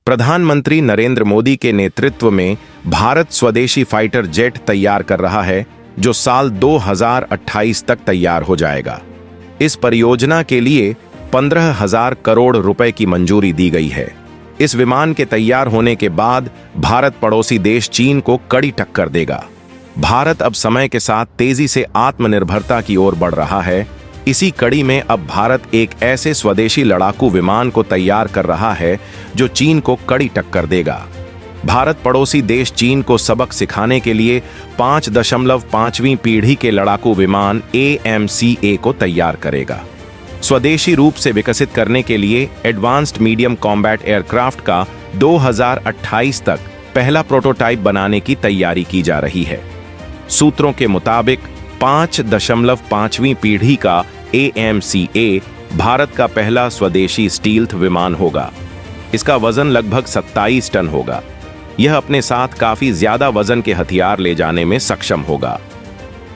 प्रधानमंत्री नरेंद्र मोदी के नेतृत्व में भारत स्वदेशी फाइटर जेट तैयार कर रहा है, जो साल 2028 तक तैयार हो जाएगा। इस परियोजना के लिए 15,000 करोड़ रुपए की मंजूरी दी गई है। इस विमान के तैयार होने के बाद भारत पड़ोसी देश चीन को कड़ी टक्कर देगा। भारत अब समय के साथ तेजी से आत्मनिर्भरता की ओर बढ़ रहा है। इसी कड़ी में अब भारत एक ऐसे स्वदेशी लड़ाकू विमान को तैयार कर रहा है जो चीन को कड़ी टक्कर देगा। भारत पड़ोसी देश चीन को सबक सिखाने के लिए 5.5वीं पीढ़ी के लड़ाकू विमान AMCA को तैयार करेगा। स्वदेशी रूप से विकसित करने के लिए एडवांस्ड मीडियम कॉम्बैट एयरक्राफ्ट का 2028 तक पहला प्रोटोटाइप बनाने की तैयारी की जा रही है। सूत्रों के मुताबिक 5.5वीं पीढ़ी का AMCA भारत का पहला स्वदेशी स्टील्थ विमान होगा। इसका वजन लगभग 27 टन होगा। यह अपने साथ काफी ज्यादा वजन के हथियार ले जाने में सक्षम होगा।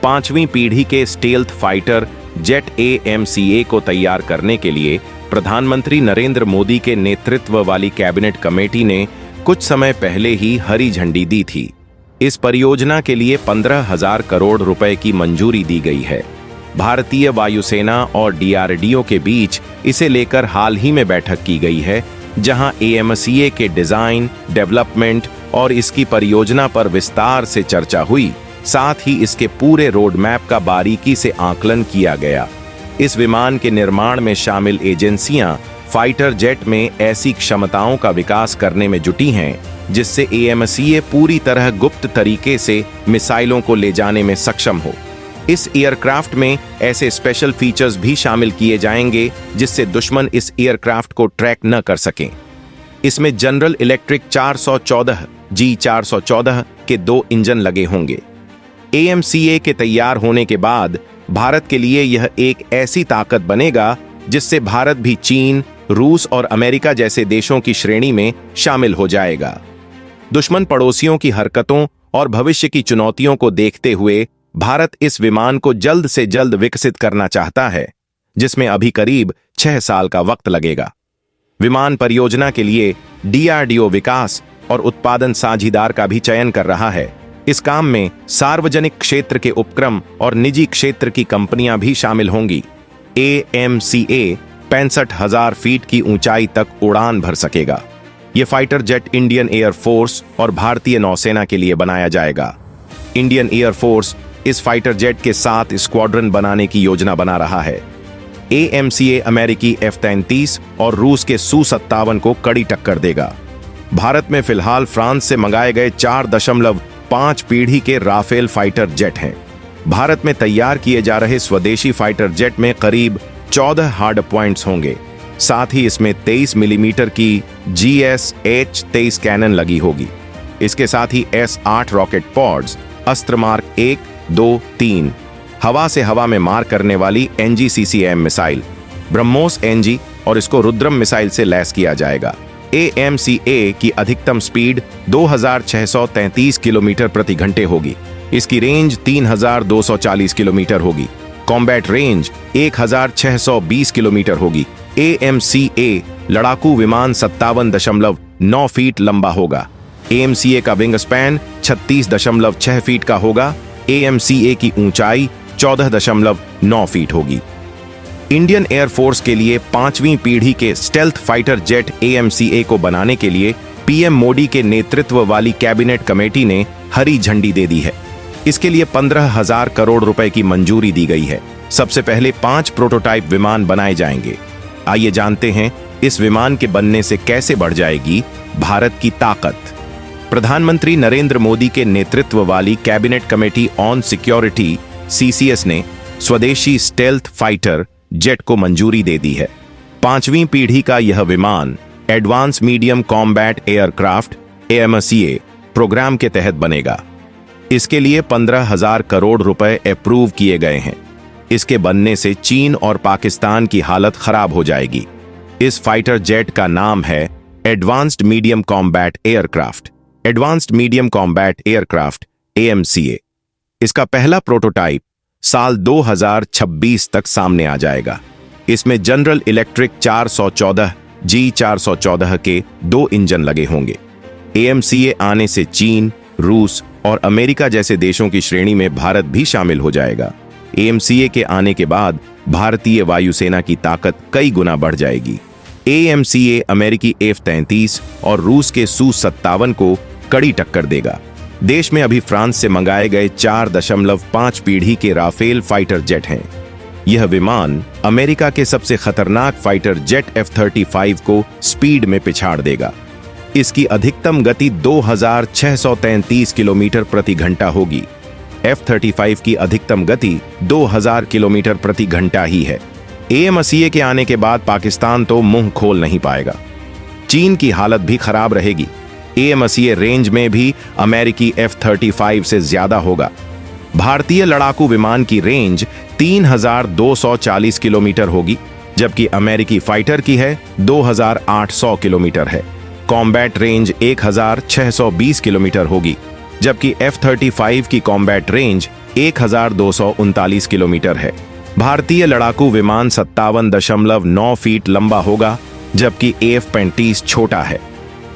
5वीं पीढ़ी के स्टील्थ फाइटर जेट AMCA को तैयार करने के लिए प्रधानमंत्री नरेंद्र मोदी के नेतृत्व वाली कैबिनेट कमेटी ने कुछ समय पहले ही हरी झंडी दी थी। इस परियोजना के लिए 15,000 करोड़ रुपए की मंजूरी दी गई है। भारतीय वायुसेना और DRDO के बीच इसे लेकर हाल ही में बैठक की गई है, जहां AMCA के डिजाइन, डेवलपमेंट और इसकी परियोजना पर विस्तार से चर्चा हुई। साथ ही इसके पूरे रोड मैप का बारीकी से आकलन किया गया। इस विमान के निर्माण में शामिल एजेंसियां फाइटर जेट में ऐसी क्षमताओं का विकास करने में जुटी हैं, जिससे AMCA पूरी तरह गुप्त तरीके से मिसाइलों को ले जाने में सक्षम हो। इस एयरक्राफ्ट में ऐसे स्पेशल फीचर्स भी शामिल किए जाएंगे जिससे दुश्मन इस एयरक्राफ्ट को ट्रैक न कर सकें। इसमें जनरल इलेक्ट्रिक 414 G414 के 2 इंजन लगे होंगे। AMCA के तैयार होने के बाद भारत के लिए यह एक ऐसी ताकत बनेगा जिससे भारत भी चीन, रूस और अमेरिका जैसे देशों की श्रेणी में शामिल हो जाएगा। दुश्मन पड़ोसियों की हरकतों और भविष्य की चुनौतियों को देखते हुए भारत इस विमान को जल्द से जल्द विकसित करना चाहता है, जिसमें अभी करीब 6 साल का वक्त लगेगा। विमान परियोजना के लिए DRDO विकास और उत्पादन साझीदार का भी चयन कर रहा है। इस काम में सार्वजनिक क्षेत्र के उपक्रम और निजी क्षेत्र की कंपनियां भी शामिल होंगी। AMCA 65,000 फीट की ऊंचाई तक उड़ान भर सकेगा। यह fighter jet Indian air force और भारतीय नौसेना के लिए बनाया जाएगा। इंडियन एयर फोर्स इस फाइटर जेट के 7 स्क्वाड्रन बनाने की योजना बना रहा है। AMCA अमेरिकी F-33 और रूस के Su-57 को कड़ी टक्कर देगा। भारत में फिलहाल फ्रांस से मंगाए गए 4.5 पीढ़ी के राफेल फाइटर जेट हैं। भारत में तैयार किए जा रहे स्वदेशी फाइटर जेट में करीब 14 हार्ड पॉइंट्स होंगे। साथ ही इसमें 23 मिलीमीटर की GS-H-23 कैनन लगी होगी। इसके साथ ही S-8 रॉकेट पॉड्स, अस्त्र मार्क 1, 2, 3, हवा से हवा में मार करने वाली NGCCM मिसाइल, ब्रह्मोस NG और इसको रुद्रम मिसाइल से लैस किया जाएगा। AMCA की अधिकतम स्पीड 2,633 किलोमीटर प्रति घंटे होगी। इसकी रेंज 3,240 किलोमीटर होगी। कॉम्बैट रेंज 1,620 किलोमीटर होगी। AMCA लड़ाकू विमान 57.9 फीट लंबा होगा। AMCA का विंग स्पैन 36.6 फीट का होगा। AMCA की ऊंचाई 14.9 फीट होगी। इंडियन एयरफोर्स के लिए 5वीं पीढ़ी के स्टेल्थ फाइटर जेट AMCA को बनाने के लिए PM मोदी के नेतृत्व वाली कैबिनेट कमेटी ने हरी झंडी दे दी है। इसके लिए 15,000 करोड़ रुपए की मंजूरी दी गई है। सबसे पहले 5 प्रोटोटाइप विमान बनाए जाएंगे। आइए जानते हैं इस विमान के बनने से कैसे बढ़ जाएगी भारत की ताकत। प्रधानमंत्री नरेंद्र मोदी के नेतृत्व वाली cabinet committee on security CCS ने स्वदेशी स्टेल्थ फाइटर जेट को मंजूरी दे दी है। 5वीं पीढ़ी का यह विमान advance medium combat aircraft AMCA programme के तहत बनेगा। इसके लिए 15,000 करोड़ रुपए अप्रूव किए गए हैं। इसके बनने से चीन और पाकिस्तान की हालत खराब हो जाएगी। इस फाइटर जेट का नाम है advanced medium combat aircraft. Advanced medium combat aircraft AMCA। इसका पहला प्रोटोटाइप साल 2026 तक सामने आ जाएगा। इसमें जनरल इलेक्ट्रिक 414 G414 के 2 इंजन लगे होंगे। AMCA आने से चीन, रूस और अमेरिका जैसे देशों की श्रेणी में भारत भी शामिल हो जाएगा। AMCA के आने के बाद भारतीय वायुसेना की ताकत कई गुना बढ़ जाएगी। AMCA अमेरिकी F-33 और रूस के Su-57 को कड़ी टक्कर देगा। देश में अभी फ्रांस से मंगाए गए 4.5 पीढ़ी के राफेल फाइटर जेट हैं। यह विमान अमेरिका के सबसे खतरनाक फाइटर जेट F-35 को स्पीड में पिछाड़ देगा। इसकी अधिकतम गति 2633 किलोमीटर प्रति घंटा होगी। F-35 की अधिकतम गति 2000 किलोमीटर प्रति घंटा ही है। AMCA के आने के बाद पाकिस्तान तो मुंह खोल नहीं पाएगा। चीन की हालत भी खराब रहेगी। AMCA रेंज में भी अमेरिकी F-35 से ज्यादा होगा। भारतीय लड़ाकू विमान की रेंज 3240 किलोमीटर होगी, जबकि अमेरिकी फाइटर की है 2800 किलोमीटर है। कॉम्बैट रेंज 1620 किलोमीटर होगी, जबकि F-35 की कॉम्बैट रेंज 1239 किलोमीटर है। भारतीय लड़ाकू विमान 57.9 फीट लंबा होगा, जबकि F-35 छोटा है।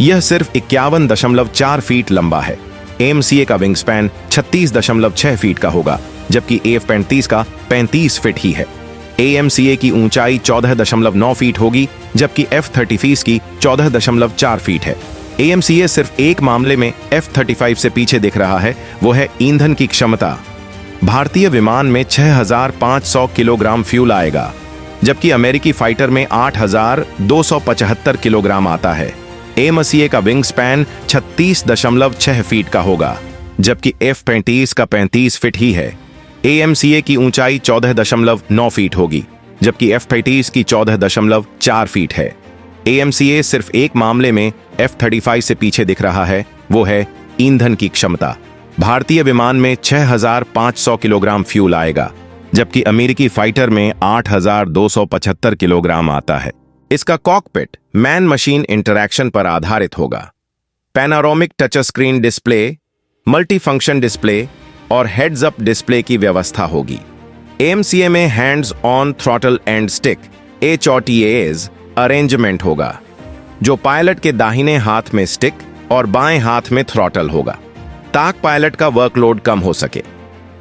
यह सिर्फ 51.4 फीट लंबा है। AMCA का विंग स्पैन 36.6 फीट का होगा, जबकि F-35 का 35 फीट ही है। AMCA की ऊंचाई 14.9 फीट होगी, जबकि F-35 की 14.4 फीट है। AMCA सिर्फ एक मामले में F-35 से पीछे दिख रहा है, वो है ईंधन की क्षमता। भारतीय विमान में 6500 किलोग्राम फ्यूल आएगा, जबकि अमेरिकी फाइटर में 8275 किलोग्राम आता है। AMCA का विंग स्पैन 36.6 फीट का होगा, जबकि F-35 का 35 फीट ही है। AMCA की ऊंचाई 14.9 फीट होगी, जबकि F-35 की 14.4 फीट है। AMCA सिर्फ एक मामले में F-35 से पीछे दिख रहा है, वो है ईंधन की क्षमता। भारतीय विमान में 6500 किलोग्राम फ्यूल आएगा, जबकि अमेरिकी फाइटर में 8275 किलोग्राम आता है। इसका कॉकपिट मैन मशीन इंटरैक्शन पर आधारित होगा। Panoramic touch screen display, multi function display और हेड्स अप डिस्प्ले की व्यवस्था होगी। AMCA में hands on throttle and stick HOTAS arrangement होगा, जो पायलट के दाहिने हाथ में स्टिक और बाएं हाथ में थ्रॉटल होगा, ताकि पायलट का वर्कलोड कम हो सके।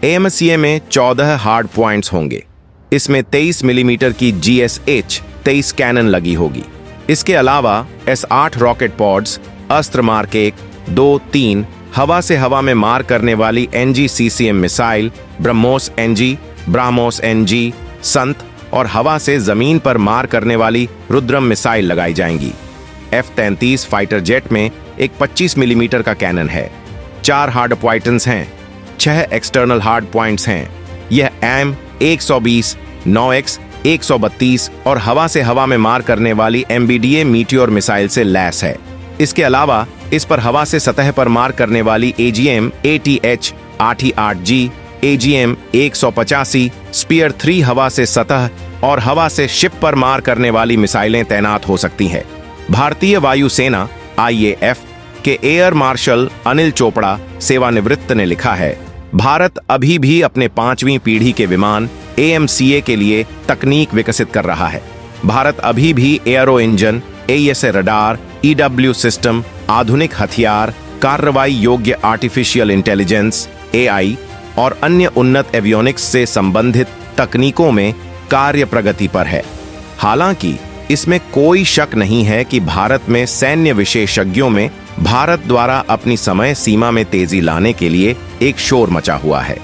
AMCA में 14 हार्ड पॉइंट्स होंगे। इसमें 23 मिलीमीटर की GSH-23 कैनन लगी होगी। इसके अलावा S-8 रॉकेट पॉड्स, अस्त्र मार्क 1, 2, 3, हवा से हवा में मार करने वाली NG-CCM मिसाइल, ब्रह्मोस NG, संत और हवा से जमीन पर मार करने वाली रुद्रम मिसाइल लगाई जाएंगी। F-33 फाइटर जेट में एक 25 मिलीमीटर का कैनन है। 4 हार्ड पॉइंट्स हैं, 6 एक्सटर्नल हार्ड पॉइंट्स हैं। यह M120, 9X, 132 और हवा से हवा में मार करने वाली MBDA मीटियोर मिसाइल से लैस है। इसके अलावा इस पर हवा से सतह पर मार करने वाली AGM-ATH 8E8G, AGM-185, स्पीयर 3 हवा से सतह और हवा से शिप पर मार करने वाली मिसाइलें तैनात हो सकती हैं। भारतीय वायुसेना IAF के एयर मार्शल अनिल चोपड़ा सेवानिवृत्त ने लिखा है, भारत अभी भी अपने 5वीं पीढ़ी के विमान AMCA के लिए तकनीक विकसित कर रहा है। भारत अभी भी aero engine, AESA radar, EW system, आधुनिक हथियार, कार्रवाई योग्य आर्टिफिशियल इंटेलिजेंस AI और अन्य उन्नत एवियोनिक्स से संबंधित तकनीकों में कार्य प्रगति पर है। हालांकि इसमें कोई शक नहीं है कि भारत में सैन्य विशेषज्ञों में भारत द्वारा अपनी समय सीमा में तेजी लाने के लिए एक शोर मचा हुआ है।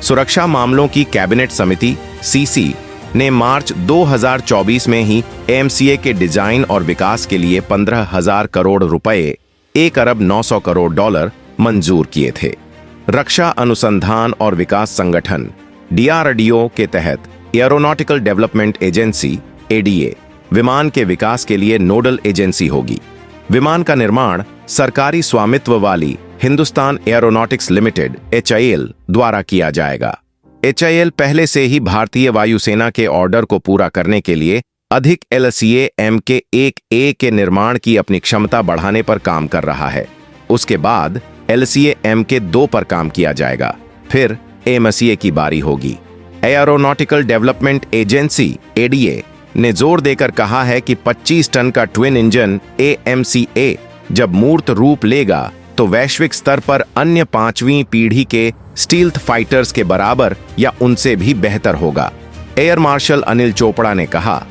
सुरक्षा मामलों की कैबिनेट समिति CC ने मार्च 2024 में ही AMCA के डिजाइन और विकास के लिए 15,000 करोड़ रुपए, 1,900 करोड़ डॉलर मंजूर किए थे। रक्षा अनुसंधान और विकास संगठन DRDO के तहत एरोनॉटिकल डेवलपमेंट एजेंसी ADA विमान के विकास के लिए नोडल एजेंसी होगी। विमान का निर्माण सरकारी स्वामित्व वाली हिंदुस्तान एरोनॉटिक्स लिमिटेड HIL द्वारा किया जाएगा। HIL पहले से ही भारतीय वायुसेना के ऑर्डर को पूरा करने के लिए अधिक LCA Mk-1A के निर्माण की अपनी क्षमता बढ़ाने पर काम कर रहा है। उसके बाद LCA Mk-2 पर काम किया जाएगा, फिर AMCA की बारी होगी। एरोनॉटिकल डेवलपमेंट एजेंसी ADA ने जोर देकर कहा है कि 25 टन का ट्विन इंजन AMCA जब मूर्त रूप लेगा तो वैश्विक स्तर पर अन्य 5वीं पीढ़ी के स्टील्थ फाइटर्स के बराबर या उनसे भी बेहतर होगा। एयर मार्शल अनिल चोपड़ा ने कहा,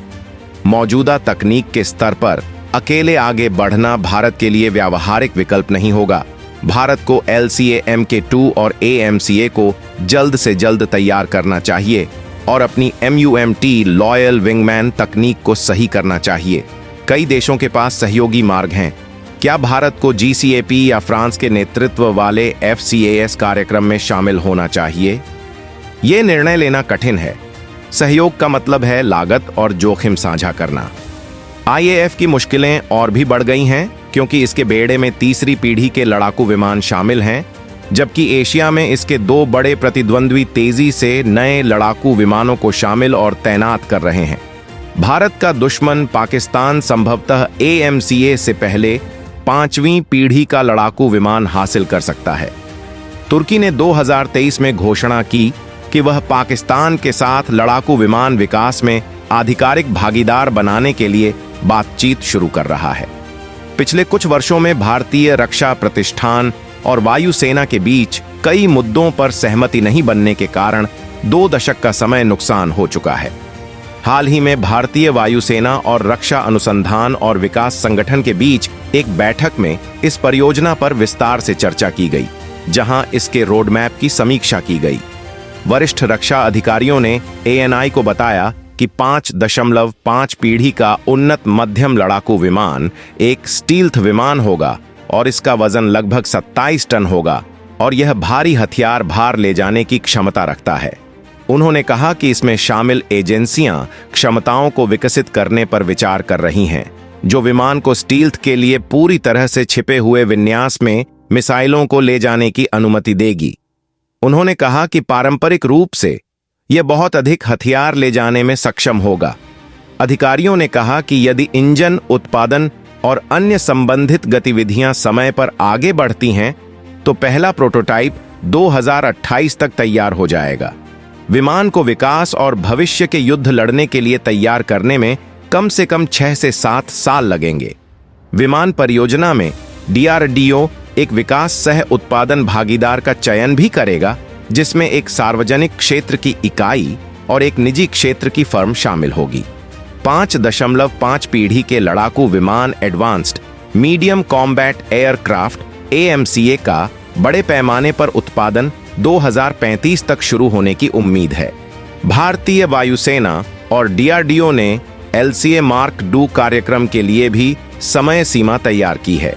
मौजूदा तकनीक के स्तर पर अकेले आगे बढ़ना भारत के लिए व्यावहारिक विकल्प नहीं होगा। भारत को LCA-MK2 और AMCA को जल्द से जल्द तैयार करना चाहिए और अपनी MUMT लॉयल विंगमैन तकनीक को सही करना चाहिए। कई देशों के पास सहयोगी मार्ग हैं। क्या भारत को GCAP या फ्रांस के नेतृत्व वाले FCAS कार्यक्रम में शामिल होना चाहिए? ये निर्णय लेना कठिन है। सहयोग का मतलब है लागत और जोखिम साझा करना। IAF की मुश्किलें और भी बढ़ गई हैं क्योंकि इसके बेड़े में तीसरी पीढ़ी के लड़ाकू विमान शामिल हैं, जबकि एशिया में इसके 2 बड़े प्रतिद्वंद्वी तेजी से नए लड़ाकू विमानों को शामिल और तैनात कर रहे हैं। भारत का दुश्मन पाकिस्तान संभवतः AMCA से पहले 5वीं पीढ़ी का लड़ाकू विमान हासिल कर सकता है। तुर्की ने 2023 में घोषणा की कि वह पाकिस्तान के साथ लड़ाकू विमान विकास में आधिकारिक भागीदार बनाने के लिए बातचीत शुरू कर रहा है। पिछले कुछ वर्षों में भारतीय रक्षा प्रतिष्ठान और वायुसेना के बीच कई मुद्दों पर सहमति नहीं बनने के कारण 2 दशक का समय नुकसान हो चुका है। हाल ही में भारतीय वायुसेना और रक्षा अनुसंधान और विकास संगठन के बीच एक बैठक में इस परियोजना पर विस्तार से चर्चा की गई, जहां इसके रोडमैप की समीक्षा की गई। वरिष्ठ रक्षा अधिकारियों ने ANI को बताया कि 5.5 पीढ़ी का उन्नत मध्यम लड़ाकू विमान एक स्टील्थ विमान होगा और इसका वजन लगभग 27 टन होगा और यह भारी हथियार भार ले जाने की क्षमता रखता है। उन्होंने कहा कि इसमें शामिल एजेंसियां क्षमताओं को विकसित करने पर विचार कर रही हैं, जो विमान को स्टील्थ के लिए पूरी तरह से छिपे हुए विन्यास में मिसाइलों को ले जाने की अनुमति देगी। उन्होंने कहा कि पारंपरिक रूप से यह बहुत अधिक हथियार ले जाने में सक्षम होगा। अधिकारियों ने कहा कि यदि इंजन उत्पादन और अन्य संबंधित गतिविधियां समय पर आगे बढ़ती हैं, तो पहला प्रोटोटाइप 2028 तक तैयार हो जाएगा। विमान को विकास और भविष्य के युद्ध लड़ने के लिए तैयार करने में कम से कम 6 से 7 साल लगेंगे। विमान परियोजना में DRDO एक विकास सह उत्पादन भागीदार का चयन भी करेगा, जिसमें एक सार्वजनिक क्षेत्र की इकाई और एक निजी क्षेत्र की फर्म शामिल होगी। 5.5 पीढ़ी के लड़ाकू विमान advanced medium combat aircraft AMCA का बड़े पैमाने पर उत्पादन 2035 तक शुरू होने की उम्मीद है। भारतीय वायुसेना और DRDO ने LCA Mark II कार्यक्रम के लिए भी समय सीमा तैयार की है।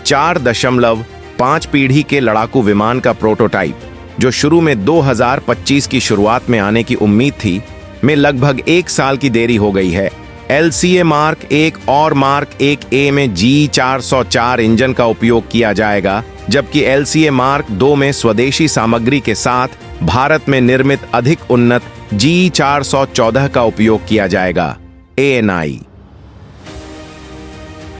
4.5 पीढ़ी के लड़ाकू विमान का प्रोटोटाइप, जो शुरू में 2025 की शुरुआत में आने की उम्मीद थी, में लगभग 1 साल की देरी हो गई है। LCA Mark 1 और Mark 1A में G404 इंजन का उपयोग किया जाएगा, जबकि LCA Mark 2 में स्वदेशी सामग्री के साथ भारत में निर्मित अधिक उन्नत G414 का उपयोग किया जाएगा। ANI